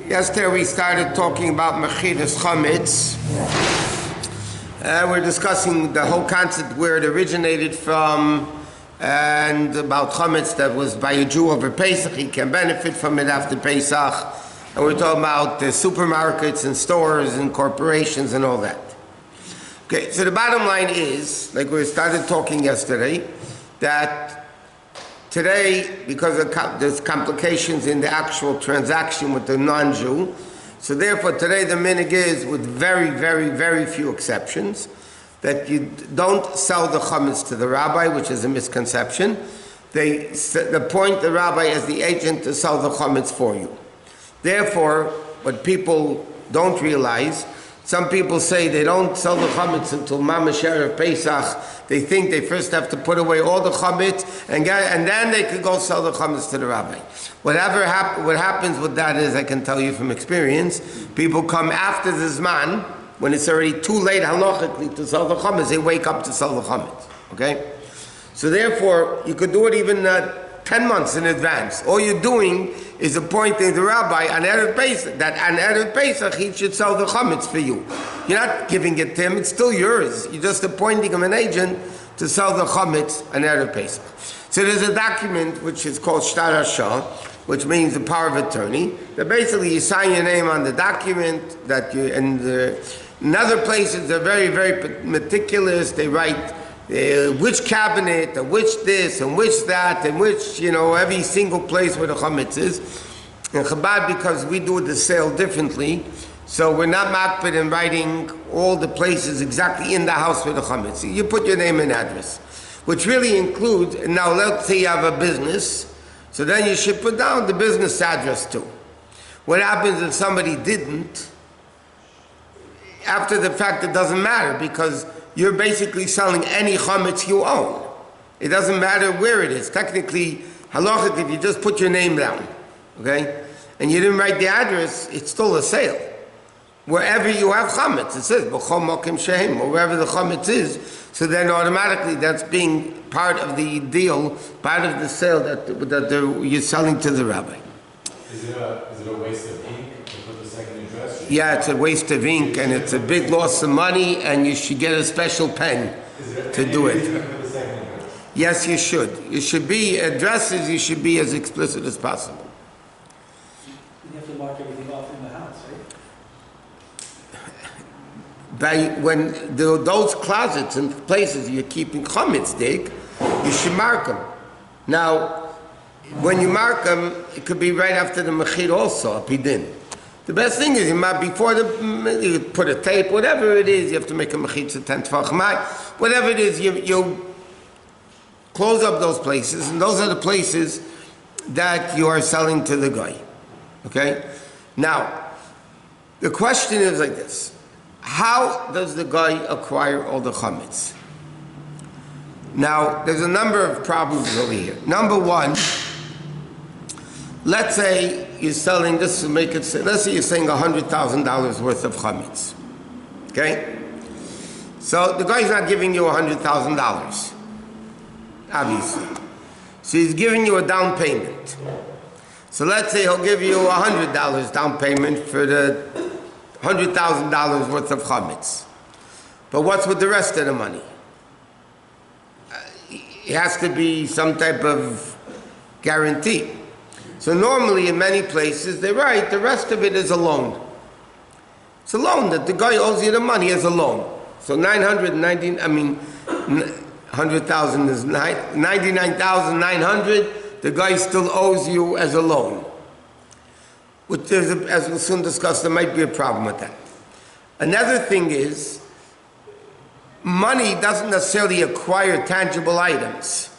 Yesterday we started talking about Mechiras Chametz. We're discussing the whole concept, where it originated from, and about Chametz that was by a Jew over Pesach. He can benefit from it after Pesach. And we're talking about the supermarkets and stores and corporations and all that. Okay, so the bottom line is, like we started talking yesterday, that today, because there's complications in the actual transaction with the non-Jew, so therefore today the minhag is, with very, very, very few exceptions, that you don't sell the chametz to the rabbi, which is a misconception. They appoint the rabbi as the agent to sell the chametz for you. Therefore, what people don't realize, some people say they don't sell the chametz until Mamash Erev Pesach. They think they first have to put away all the chametz and then they could go sell the chametz to the rabbi. What happens with that is, I can tell you from experience, people come after the Zman, when it's already too late halachically to sell the chametz, they wake up to sell the chametz. Okay? So therefore, you could do it even 10 months in advance. All you're doing is appointing the rabbi on Erev Pesach, that on Erev Pesach he should sell the chametz for you. You're not giving it to him, it's still yours. You're just appointing him an agent to sell the chametz on Erev Pesach. So there's a document which is called Shtar Hashah, which means the power of attorney, that basically you sign your name on the document, that you, and in other places they're very, very meticulous. They write which cabinet, and which this, and which that, and which, every single place where the chametz is. In Chabad, because we do the sale differently, so we're not makpid in writing all the places exactly in the house where the chametz. So you put your name and address, which really includes, now let's say you have a business, so then you should put down the business address too. What happens if somebody didn't? After the fact, it doesn't matter, because you're basically selling any chametz you own. It doesn't matter where it is. Technically, halachic, if you just put your name down, okay, and you didn't write the address, it's still a sale. Wherever you have chametz, it says, b'chol mokim shehem, or wherever the chametz is, so then automatically that's being part of the deal, part of the sale that you're selling to the rabbi. Is it a waste of ink to put the second address? Yeah, it's a waste of ink, and it's a big loss of money, and you should get a special pen to do it. Yes, you should. You should be, addresses, you should be as explicit as possible. You have to mark everything off in the house, right? When those closets and places you're keeping chametz dig, you should mark them. Now, when you mark them, it could be right after the mechir also, Vaad Din. The best thing is, you put a tape, whatever it is, you have to make a mechitza 10 tefach, whatever it is, you close up those places, and those are the places that you are selling to the guy. Okay? Now, the question is like this. How does the guy acquire all the chametz? Now, there's a number of problems over here. Number one, let's say you're selling this to make it, let's say you're selling $100,000 worth of chametz. Okay? So the guy's not giving you $100,000, obviously. So he's giving you a down payment. So let's say he'll give you $100 down payment for the $100,000 worth of chametz. But what's with the rest of the money? It has to be some type of guarantee. So normally in many places they write the rest of it is a loan. It's a loan that the guy owes you the money as a loan. So 100,000 is 99,900. The guy still owes you as a loan. Which as we'll soon discuss, there might be a problem with that. Another thing is, money doesn't necessarily acquire tangible items,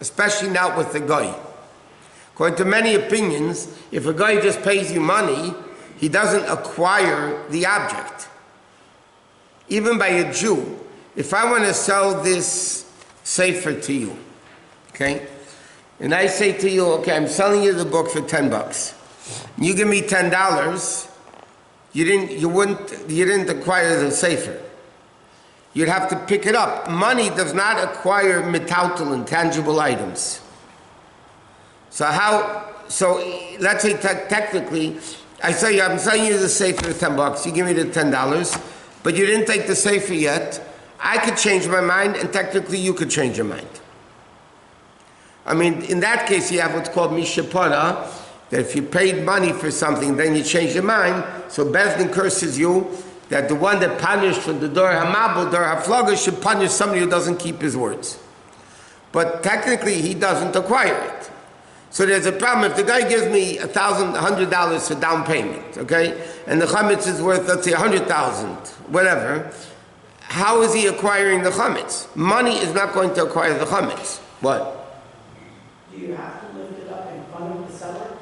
especially not with the guy. According to many opinions, if a guy just pays you money, he doesn't acquire the object. Even by a Jew, if I want to sell this sefer to you, okay, and I say to you, okay, I'm selling you the book for $10. You give me $10, you didn't acquire the sefer. You'd have to pick it up. Money does not acquire metautel, intangible items. So let's say technically, I say, I'm selling you the sefer for $10. You give me the $10, but you didn't take the sefer yet. I could change my mind, and technically you could change your mind. I mean, in that case, you have what's called mishapara, that if you paid money for something, then you change your mind. So Bais Din curses you that the one that punished for the dor hamabel, dor haflaga, should punish somebody who doesn't keep his words. But technically, he doesn't acquire it. So there's a problem. If the guy gives me $100 for down payment, okay, and the chametz is worth, let's say, $100,000, whatever, how is he acquiring the chametz? Money is not going to acquire the chametz. What? Do you have to lift it up in front of the seller?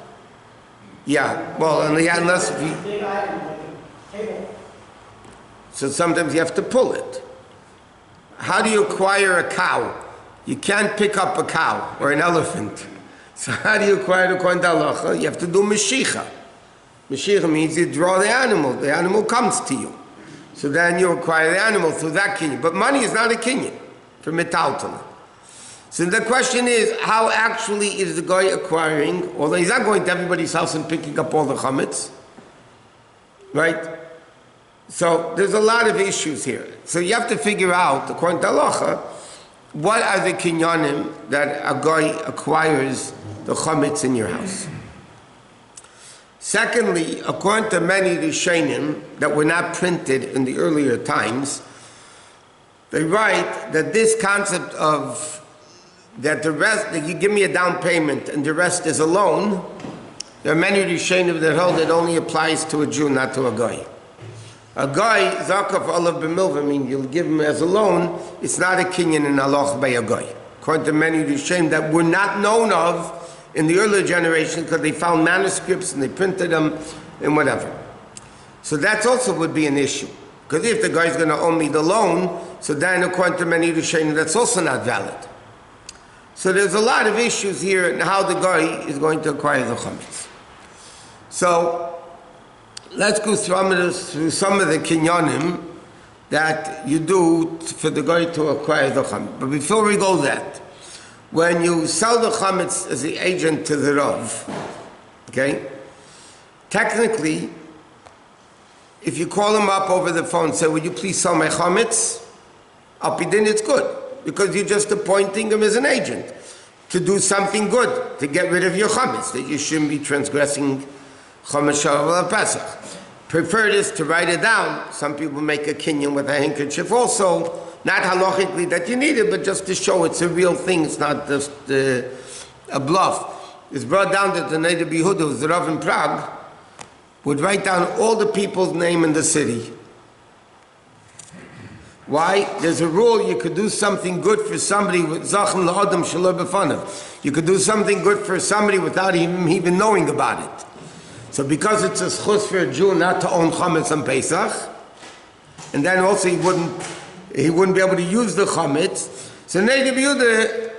Yeah, well, unless if you... Big item like a table. So sometimes you have to pull it. How do you acquire a cow? You can't pick up a cow or an elephant. So how do you acquire the coin halacha? You have to do meshicha. Meshicha means you draw the animal comes to you. So then you acquire the animal through that kinyan. But money is not a kinyan for metaltal. So the question is, how actually is the guy acquiring, although he's not going to everybody's house and picking up all the chametz, right? So there's a lot of issues here. So you have to figure out, according to halacha, what are the kinyanim that a guy acquires the chametz in your house? Secondly, according to many rishonim that were not printed in the earlier times, they write that this concept of that the rest, that you give me a down payment and the rest is a loan, there are many rishonim that hold it only applies to a Jew, not to a guy. A guy, zakaf olav b'milva, mean you'll give him as a loan, it's not a kinyan in halach by a guy. According to many rishonim that were not known of in the earlier generation because they found manuscripts and they printed them and whatever. So that also would be an issue. Because if the guy's going to owe me the loan, so then according to many rishonim that's also not valid. So there's a lot of issues here in how the guy is going to acquire the chametz. So let's go through some of the kinyanim that you do for the guy to acquire the chametz. But before we go that, when you sell the chametz as the agent to the Rav, okay, technically, if you call him up over the phone and say, would you please sell my chametz? Al Pi Din, it's good. Because you're just appointing him as an agent to do something good, to get rid of your chametz, that you shouldn't be transgressing chametz shalav Pesach. Preferred is to write it down. Some people make a kinyan with a handkerchief also, not halachically that you need it, but just to show it's a real thing, it's not just a bluff. It's brought down that the native Yehuda, who's the Rav in Prague, would write down all the people's name in the city. Why? There's a rule, you could do something good for somebody with zachem la'adam shelo b'fanav. You could do something good for somebody without him even knowing about it. So because it's a schus for a Jew not to own chametz on Pesach, and then also he wouldn't be able to use the chametz, so Native Yehuda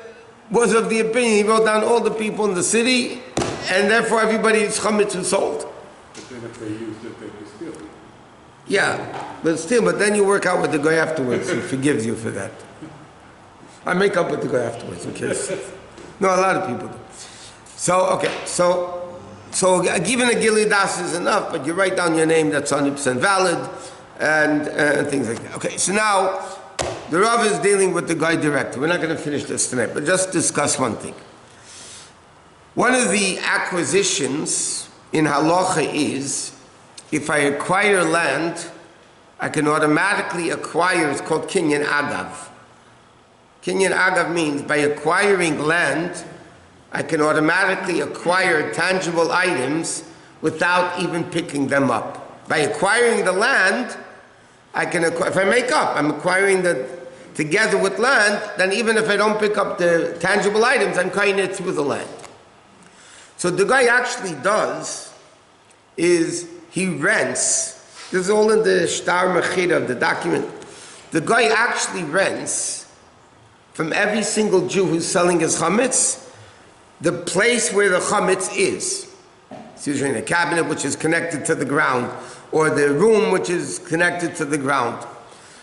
was of the opinion, he wrote down all the people in the city, and therefore everybody's chametz was sold. But then if they used it, they'd be stealing. Yeah, but then you work out with the guy afterwards. He forgives you for that. I make up with the guy afterwards in case. No, a lot of people do. So, okay, so given a gilidas is enough, but you write down your name that's 100% valid, and things like that. Okay, so now, the Rav is dealing with the guy directly. We're not going to finish this tonight, but just discuss one thing. One of the acquisitions in halacha is, if I acquire land, I can automatically acquire, it's called kinyan agav. Kinyan agav means by acquiring land, I can automatically acquire tangible items without even picking them up. By acquiring the land, I can acquire, if I make up, I'm acquiring together with land, then even if I don't pick up the tangible items, I'm acquiring it through the land. So the guy actually does is he rents. This is all in the Shtar Mechira, the document. The guy actually rents from every single Jew who's selling his chametz the place where the chametz is. It's usually in a cabinet which is connected to the ground, or the room which is connected to the ground.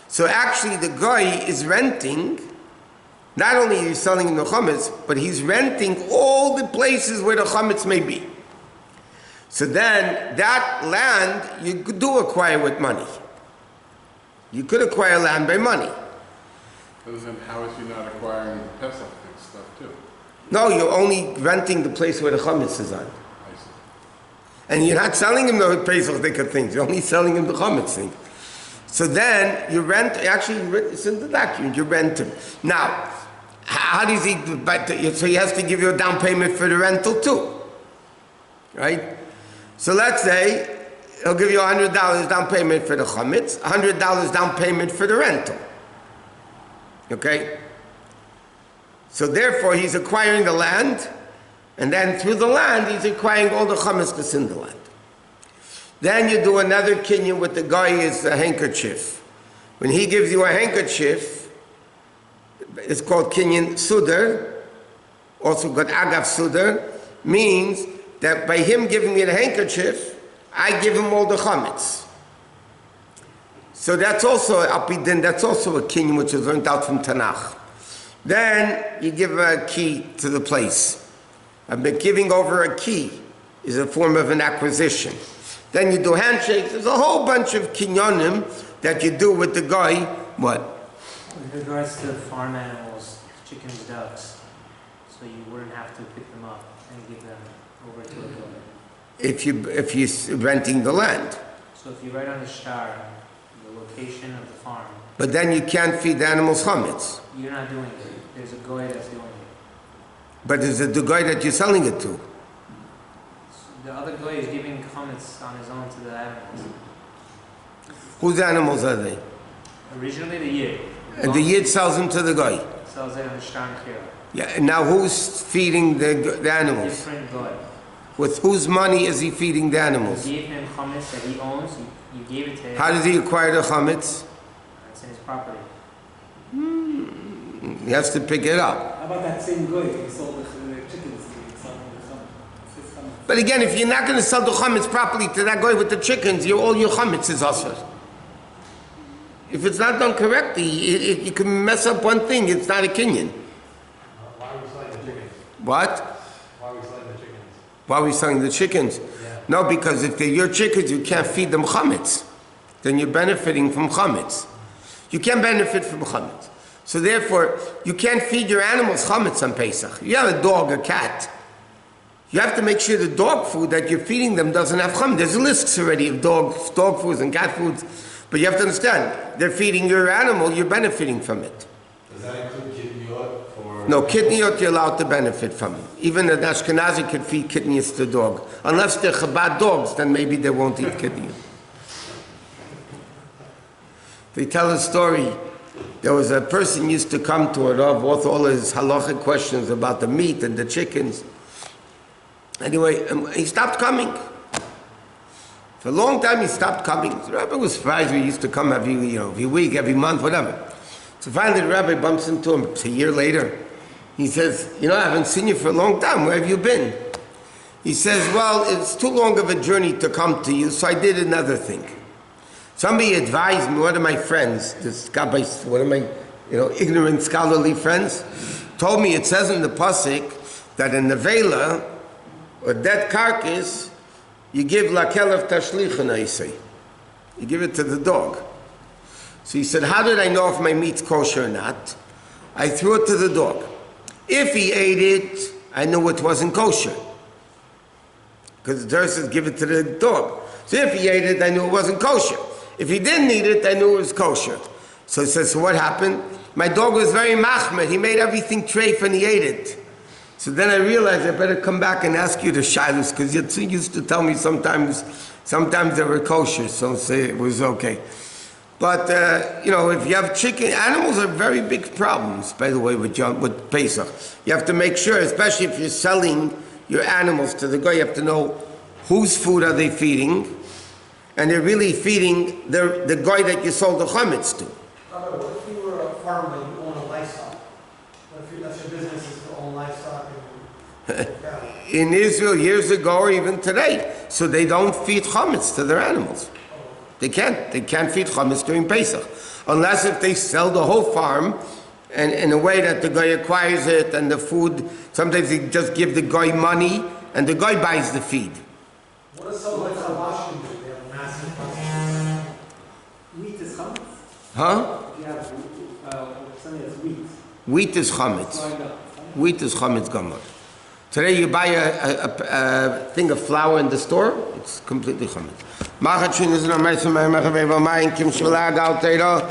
So actually the guy is renting, not only is he selling the chametz, but he's renting all the places where the chametz may be. So then that land you do acquire with money. You could acquire land by money. Then how is he not acquiring Pesach stuff too? No, you're only renting the place where the Chametz is on. I see. And you're not selling him the Pesach things, you're only selling him the Chametz thing. So then you rent, actually it's in the document, you rent him. Now, how does he, so he has to give you a down payment for the rental too, right? So let's say he'll give you $100 down payment for the Chametz, $100 down payment for the rental. Okay? So therefore he's acquiring the land, and then through the land he's acquiring all the Chametz that's in the land. Then you do another kinyan with the guy is a handkerchief. When he gives you a handkerchief, it's called kinyan sudar, also got agav sudar, means that by him giving me the handkerchief, I give him all the chametz. So that's also Bais Din, that's also a kinyan which is learned out from Tanakh. Then you give a key to the place. Giving over a key is a form of an acquisition. Then you do handshakes. There's a whole bunch of kinyonim that you do with the guy. What? With regards to farm animals, chickens, ducks, so you wouldn't have to pick them up and give them over to a goy. If you're renting the land. So if you write on the shtar the location of the farm. But then you can't feed the animals chametz. You're not doing it. There's a goy that's doing it. But is it the guy that you're selling it to? The other goy is giving chametz on his own to the animals. Whose animals are they? Originally the yid. And the yid sells them to the guy. Sells it on the shtar and chira. Yeah, and now who's feeding the animals? Different goy. With whose money is he feeding the animals? You gave him chametz that he owns. You gave it to him. How does he acquire the chametz? It's in his property. He has to pick it up. How about that same guy? He sold the chickens. He sold the chametz. But again, if you're not going to sell the chametz properly to that guy with the chickens, all your chametz is usher. If it's not done correctly, you can mess up one thing. It's not a kinyan. Why are we selling the chickens? What? Why are we selling the chickens? Why are we selling the chickens? Yeah. No, because if they're your chickens, you can't feed them chametz. Then you're benefiting from chametz. You can't benefit from chametz. So therefore, you can't feed your animals chametz on Pesach. You have a dog, a cat. You have to make sure the dog food that you're feeding them doesn't have chametz. There's lists already of dog foods and cat foods. But you have to understand, they're feeding your animal, you're benefiting from it. Does that include kidneyot for... No, kidneyot you're allowed to benefit from. Even an Ashkenazi could feed kidneys to dog. Unless they're Chabad dogs, then maybe they won't eat kidney. They tell a story. There was a person used to come to a Rav with all his halachic questions about the meat and the chickens. Anyway, he stopped coming. For a long time he stopped coming. The rabbi was surprised. We used to come every week, every month, whatever. So finally the rabbi bumps into him. It's a year later. He says, I haven't seen you for a long time. Where have you been? He says, well, it's too long of a journey to come to you, so I did another thing. Somebody advised me, one of my friends, one of my ignorant scholarly friends, told me it says in the pasuk that in the Vela, a dead carcass, you give lakelav tashlichon, I say. You give it to the dog. So he said, how did I know if my meat's kosher or not? I threw it to the dog. If he ate it, I knew it wasn't kosher. Because the Torah says, give it to the dog. So if he ate it, I knew it wasn't kosher. If he didn't eat it, I knew it was kosher. So he says, so what happened? My dog was very machmed. He made everything treif and he ate it. So then I realized I better come back and ask you the shilas, because you used to tell me sometimes they were kosher, so say it was okay. But, if you have chicken, animals are very big problems, by the way, with Pesach. You have to make sure, especially if you're selling your animals to the guy, you have to know whose food are they feeding, and they're really feeding the guy that you sold the chametz to. What if you were a farmer and you own a livestock? What if that's your business is to own livestock and In Israel, years ago or even today, so they don't feed chametz to their animals. They can't feed chametz during Pesach. Unless if they sell the whole farm, and in a way that the guy acquires it, and the food, sometimes they just give the guy money, and the guy buys the feed. What does someone like Chabash do? They have a massive process. Wheat is chametz. Huh? If you have something that's wheat, Wheat is chametz. grind up. Wheat is chametz gamor. Today you buy a thing of flour in the store, it's completely chametz. Machat shin is no meisem mechavei v'mayim kim shula gal teiro.